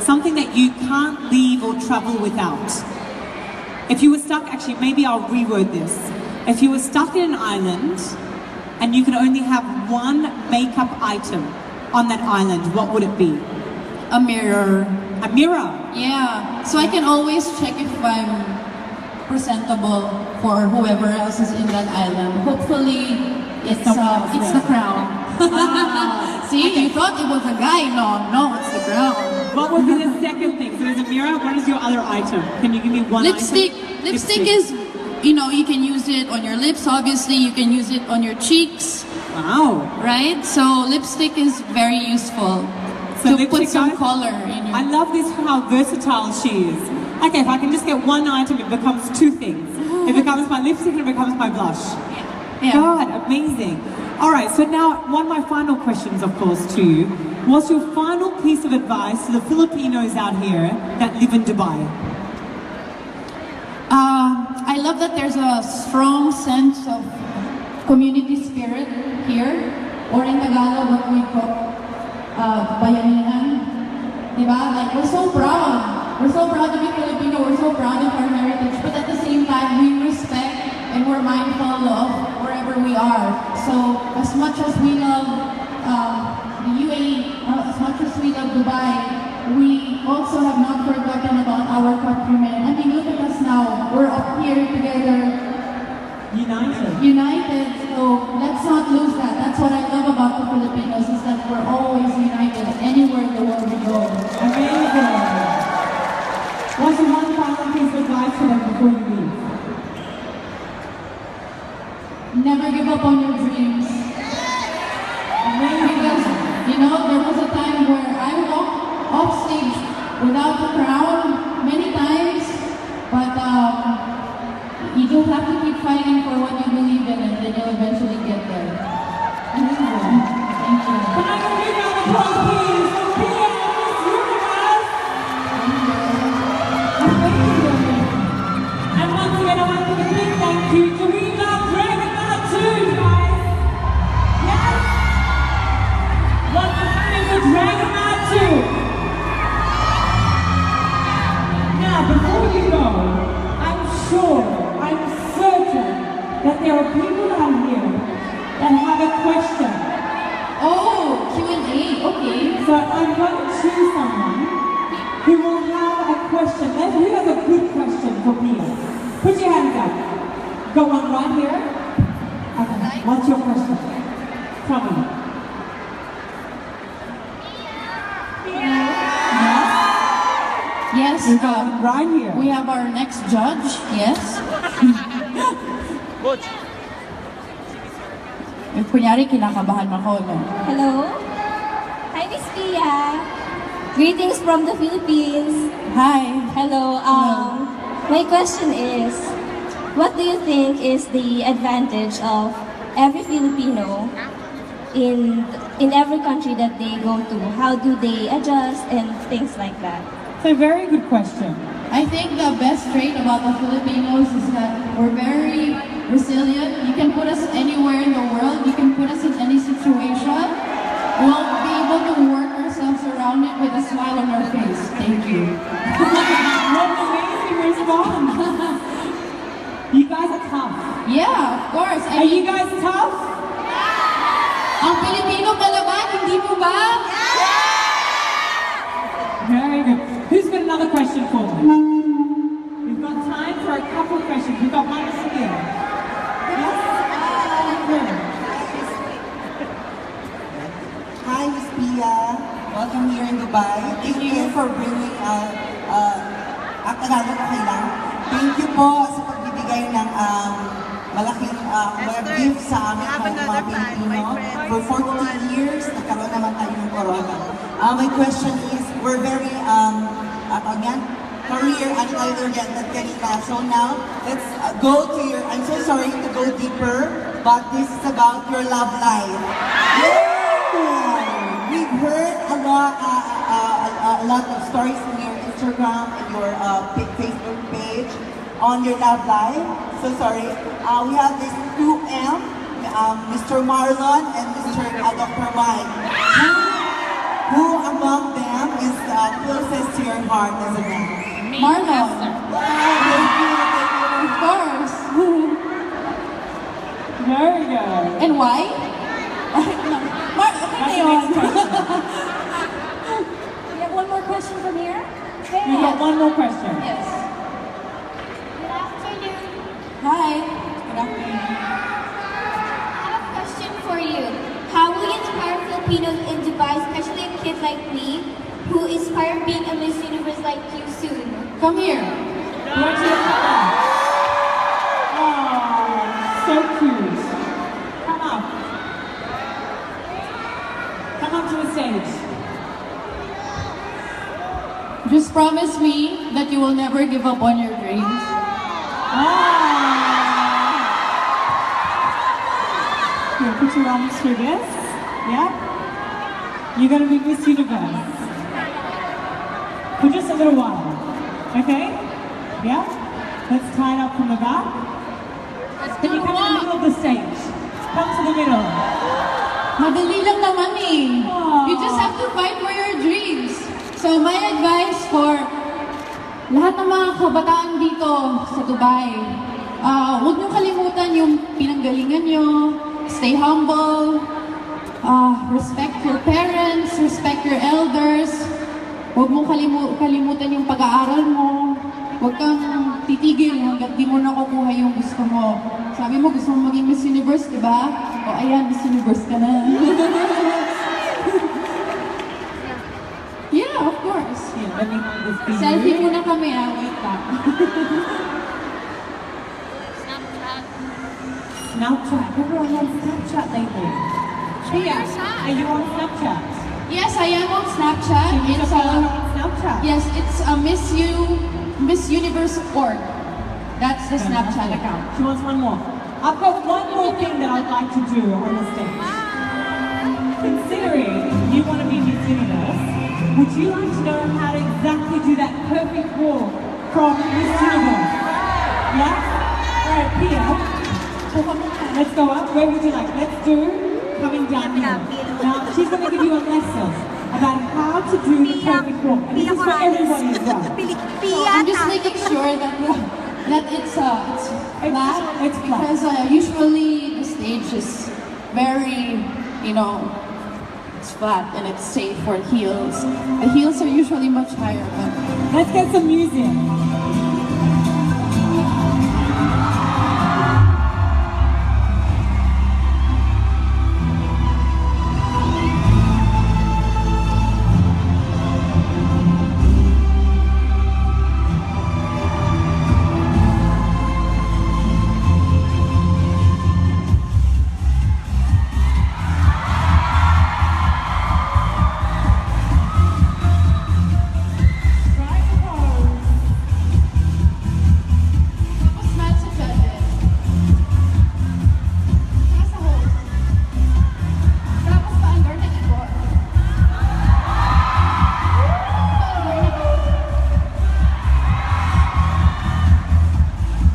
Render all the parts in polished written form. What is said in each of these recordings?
something that you can't leave or travel without. If you were stuck, actually, maybe I'll reword this. If you were stuck in an island and you could only have one makeup item on that island, what would it be? A mirror. A mirror? Yeah, so I can always check if I'm presentable for whoever else is in that island. Hopefully, it's the crown. See, okay. You thought it was a guy. No, it's the crown. What would be the second thing? So there's a mirror. What is your other item? Can you give me one Lipstick. item? Lipstick is, you know, you can use it on your lips, obviously. You can use it on your cheeks. Wow. Right? So lipstick is very useful to put some color in your... I love this, how versatile she is. Okay, if I can just get one item, it becomes two things. It becomes my lipstick and it becomes my blush. Yeah. God, amazing. All right, so now one of my final questions, of course, to you. What's your final piece of advice to the Filipinos out here that live in Dubai? I love that there's a strong sense of community spirit here, or in Tagalog what we call bayanihan. Diba? Like, we're so proud. We're so proud to be Filipino. We're so proud of our heritage. But at the same time, we respect and we're mindful of wherever we are. So as much as we love the UAE, as much as we love Dubai, we also have not forgotten about our countrymen. I mean, look at us now. We're up here together. United. So let's not lose that. That's what I love about the Filipinos, is that we're always united anywhere in the world we go. Amazing. What's your one final piece of advice for them before you leave? Never give up on your dreams. Because, you know, there was a time where I walked off stage without the crown many times, but you just have to keep fighting for what you believe in, and then you'll eventually get there. Thank you. Can I give you a round of applause, please, for Pia Wurtzbach? And once again, I want to give a big thank you to we love DragonMart too, guys. Yes? What's the name for DragonMart too? Now, before you go, I'm certain that there are people out here that have a question. Oh, Q&A, okay. So I'm going to choose someone who will have a question. Who has a good question for Pia? Put your hands up. Go on right here. Okay, what's your question? Tell me. Yes, right here. We have our next judge, yes. Kunyari, kinakabahan ako, no? Hello. Hi, Miss Pia. Greetings from the Philippines. Hi. Hello. My question is, what do you think is the advantage of every Filipino in every country that they go to? How do they adjust and things like that? It's a very good question. I think the best trait about the Filipinos is that we're very resilient. You can put us anywhere in the world. You can put us in any situation. We'll be able to work ourselves around it with a smile on our face. Thank you. What an amazing response. You guys are tough. Yeah, of course. Are you guys tough? Ang Pilipino kalaban, hindi mo ba? Very good. Who's got another question for me? We've got time for a couple of questions. We've got one here. Yes? Hi, Miss Pia. Welcome here in Dubai. Thank you for bringing Tagalog okay lang. Thank you po sa pagbibigay ng malaking gift sa amin mga Pilipino. For 42 years, nagkaroon naman tayo ng corona. My question is, we're very, career and so now, let's go to your, I'm so sorry to go deeper, but this is about your love life. Yeah. We've heard a lot of stories on your Instagram and your Facebook page on your love life. So sorry. We have this 2M, Mr. Marlon and Mr. Dr. Mike. Who among them is closest to your heart as a man? Marlon. Thank you. Of course. Very good. And why? That's the next question. We have one more question from here. We've got one more question. Yes. Good afternoon. Hi. Good afternoon. I have a question for you. How will you inspire Filipinos in Dubai, especially a kid like me, who inspire being a Miss Universe like you soon? Come here. What's your color? Oh, so cute. Come up. Come up to the stage. Just promise me that you will never give up on your dreams. Here, put your arms through this. Yeah. You're gonna be Miss Universe. For just a little while. Okay? Yeah? Let's tie it up from the back. Can you come to the middle of the stage? Come to the middle. Madali lang naman eh. Aww. You just have to fight for your dreams. So my advice for lahat ng mga kabataan dito sa Dubai, huwag niyo kalimutan yung pinanggalingan niyo, stay humble, respect your parents, respect your elders, huwag mong kalimutan yung pag-aaral mo, huwag kang titigil hanggat di mo nakukuha yung gusto mo. Sabi mo gusto mo maging Miss Universe, di ba? O ayan, Miss Universe ka na. Yeah, of course. Here, let me hold this for Selfie you. muna kami, wait lang. Snapchat. Everyone on Snapchat lately. Pia, are you on Snapchat? Yes, I am on Snapchat. Can you It's follow her a, on Snapchat? yes, it's a Miss Universe org. That's the Snapchat account. She wants one more. I've got one more thing that I'd like to do on the stage. Considering you want to be Miss Universe, would you like to know how to exactly do that perfect walk from Miss Universe? Yeah? Alright, Pia, let's go up. Where would you like? Let's do coming down here. Now, she's going to give you a lesson about how to do the perfect walk. And this is for everybody as well. So I'm just making sure that it's flat. It's flat. Because usually the stage is very, it's flat and it's safe for heels. The heels are usually much higher. But Let's get some music. tapos smile sa judges. Nasa host. Tapos pa-under na ikot.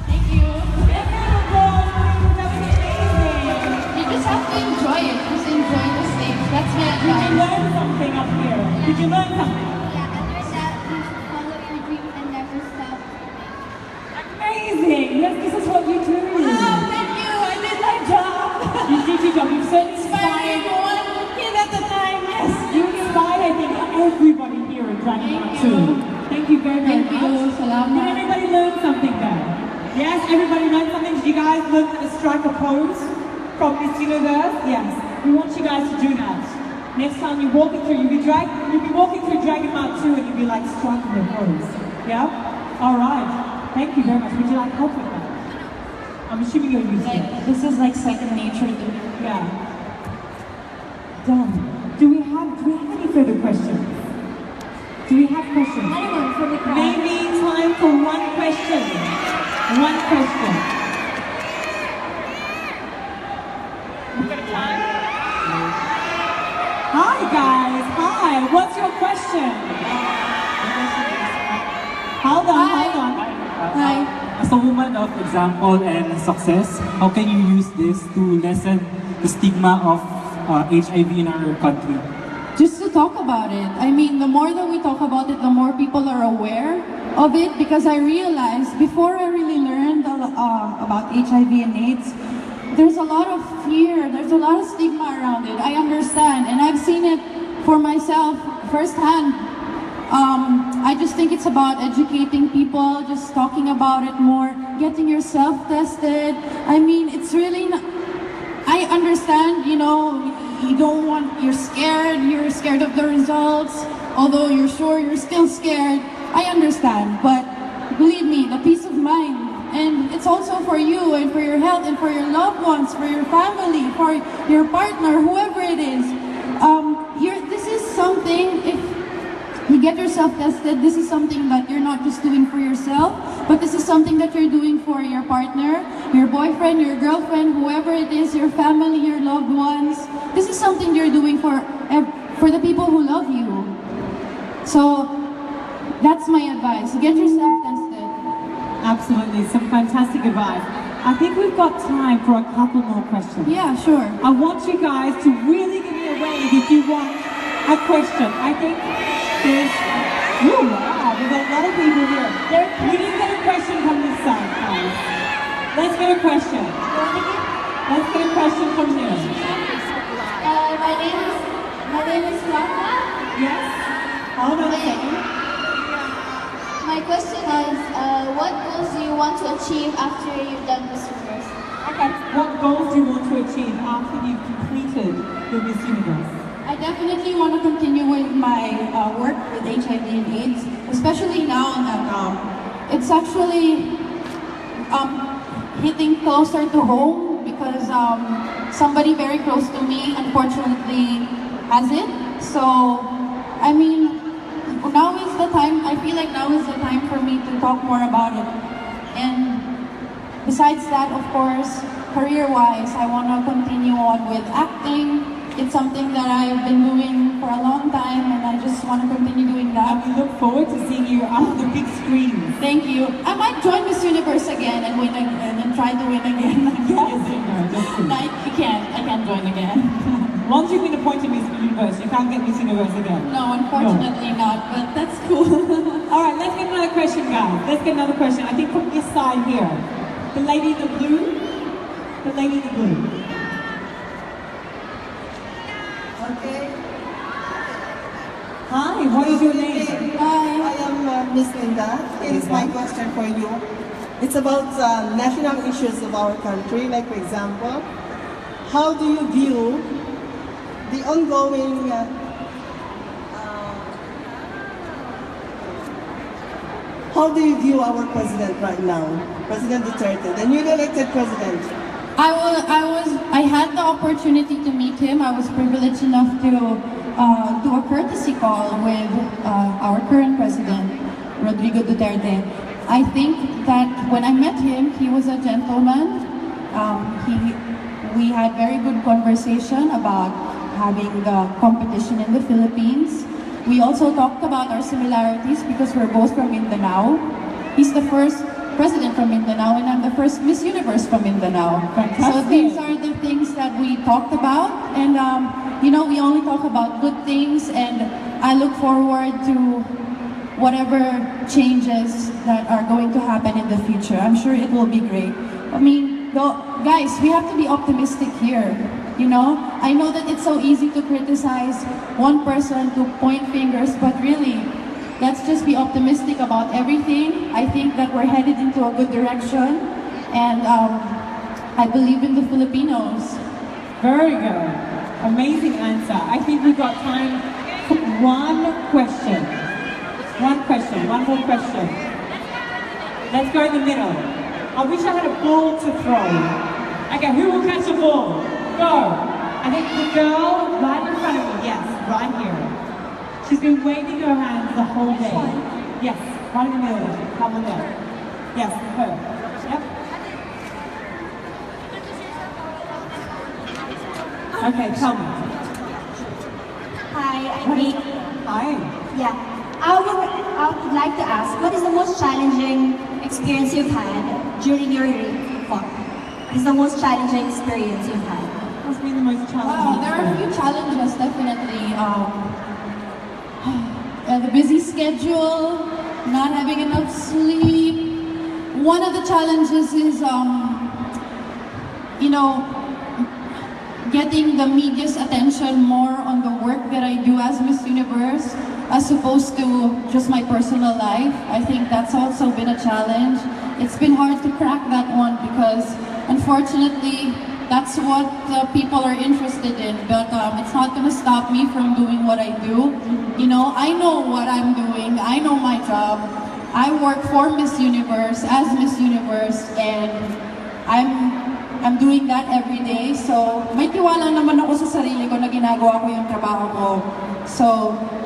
Thank you. You just have to enjoy it. Just enjoy the stage. That's my Did you advice. learn something up here? Did you learn something? Yeah, and with that, you should follow your dreams and never stop. Amazing! Yes, this is what you do. Thank you. I did my job. You did your job. You've so Inspiring inspired. one kid at the time. Yes. You inspired, I think, everybody here in DragonMart Thank too. you. Thank you very, very Thank you. much. Did Salamat. everybody learn something there? Yes, everybody learned something. Did you guys learn how to strike a pose from Miss Universe? Yes. We want you guys to do that. Next time you're walking through, you'll be walking through DragonMart too, and you'll be like striking a pose. Yeah? All right. Thank you very much. Would you like help with that? I'm assuming you're used to it. This is like second nature to me. Yeah. Done. Do we have any further questions? Do we have questions? Anyone from the crowd? Maybe time for one question. One question. Hi guys. Hi. What's your question? Hold on. Hi. Hold on. Hi. As a woman of example and success, how can you use this to lessen the stigma of HIV in our country? just to talk about it. I mean, the more that we talk about it, the more people are aware of it, because I realized before I really learned about HIV and AIDS, there's a lot of fear, there's a lot of stigma around it. I understand, and I've seen it for myself firsthand. I just think it's about educating people, just talking about it more, getting yourself tested. I mean, it's really not, I understand, you know, you're scared of the results, although you're sure you're still scared. I understand, but believe me, the peace of mind, and it's also for you and for your health and for your loved ones, for your family, for your partner, whoever it is. This is something, if you get yourself tested, this is something that you're not just doing for yourself, but this is something that you're doing for your partner, your boyfriend, your girlfriend, whoever it is, your family, your loved ones. This is something you're doing for the people who love you. So that's my advice. Get yourself tested. Absolutely, some fantastic advice. I think we've got time for a couple more questions. Yeah, sure. I want you guys to really give me a wave if you want a question. I think there's a lot of people here. We didn't get a question from this side, guys. Let's get a question. Let's get a question from here. My name is Lana. Yes? Hold on a second. My question is, what goals do you want to achieve after you've done Miss Universe? Okay. What goals do you want to achieve after you've completed the Miss Universe? I definitely want to continue with my work with HIV and AIDS, especially now that it's actually hitting closer to home, because somebody very close to me unfortunately has it. So, I mean, now is the time, I feel like now is the time for me to talk more about it. And besides that, of course, career-wise, I want to continue on with acting. It's something that I've been doing for a long time, and I just want to continue doing that. We look forward to seeing you on the big screen. Thank you. I might join Miss Universe again and win again and try to win again. I can't join again. Once you've been appointed Miss Universe, you can't get Miss Universe again. No, unfortunately not, but that's cool. All right, let's get another question, guys. Let's get another question. I think from this side here. The lady in the blue. The lady in the blue. Okay. Hi, what is your name? Hi, I am Miss Linda. Here is my question for you. It's about national issues of our country. Like, for example, how do you view the ongoing how do you view our president right now, President Duterte, the newly elected president? I had the opportunity to meet him. I was privileged enough to do a courtesy call with our current president, Rodrigo Duterte. I think that when I met him, he was a gentleman. We had very good conversation about having the competition in the Philippines. We also talked about our similarities because we're both from Mindanao. He's the first president from Mindanao, and I'm the first Miss Universe from Mindanao. Fantastic. So these are the things that we talked about, and you know, we only talk about good things, and I look forward to whatever changes that are going to happen in the future. I'm sure it will be great. I mean, guys, we have to be optimistic here. You know, I know that it's so easy to criticize one person, to point fingers, but really, let's just be optimistic about everything. I think that we're headed into a good direction, and I believe in the Filipinos. Very good. Amazing answer. I think we've got time for one question. One more question. Let's go in the middle. I wish I had a ball to throw. Okay, who will catch a ball? Go. I think the girl right in front of me, yes, right here. She's been waving her hands the whole day. Yes, right in the middle. Come on there. Yes, her. Yep. Okay, tell me. Hi, I'm Vicky. Hi. Yeah. I would like to ask, what is the most challenging experience you've had during your walk? What is the most challenging experience you've had? What's been the most challenging? Wow, there are a few challenges, definitely. the busy schedule, not having enough sleep. One of the challenges is, getting the media's attention more on the work that I do as Miss Universe as opposed to just my personal life. I think that's also been a challenge. It's been hard to crack that one because unfortunately that's what people are interested in, but it's not going to stop me from doing what I do. I know what I'm doing, I know my job. I work for Miss Universe, as Miss Universe, and I'm doing that every day. So, may tiwala naman ako sa sarili ko na ginagawa ko yung trabaho ko. So,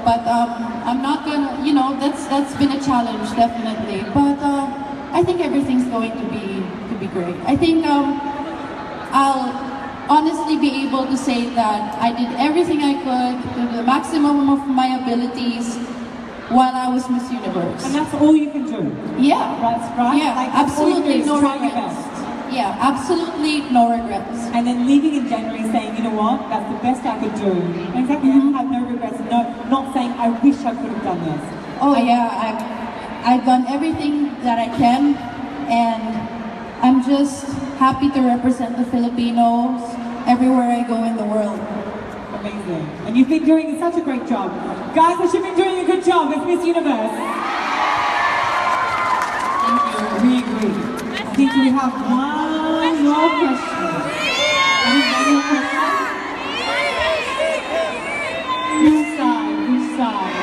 but I'm not gonna, that's been a challenge, definitely. But I think everything's going to be great. I think I'll honestly be able to say that I did everything I could to the maximum of my abilities while I was Miss Universe. And that's all you can do. Yeah. That's right. Yeah, Like, that's all you absolutely can do is no try your regrets. best. Yeah, absolutely no regrets. And then leaving in January saying, you know what, that's the best I could do. Exactly, I have no regrets. No, not saying I wish I could have done this. Oh yeah, I've done everything that I can, and I'm just happy to represent the Filipinos everywhere I go in the world. Amazing. And you've been doing such a great job. Guys, you've been doing a good job as Miss Universe. Thank you. We agree. I think we have one more question. Any more questions? Which side? Which side?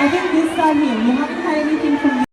I think this side here. You haven't had anything from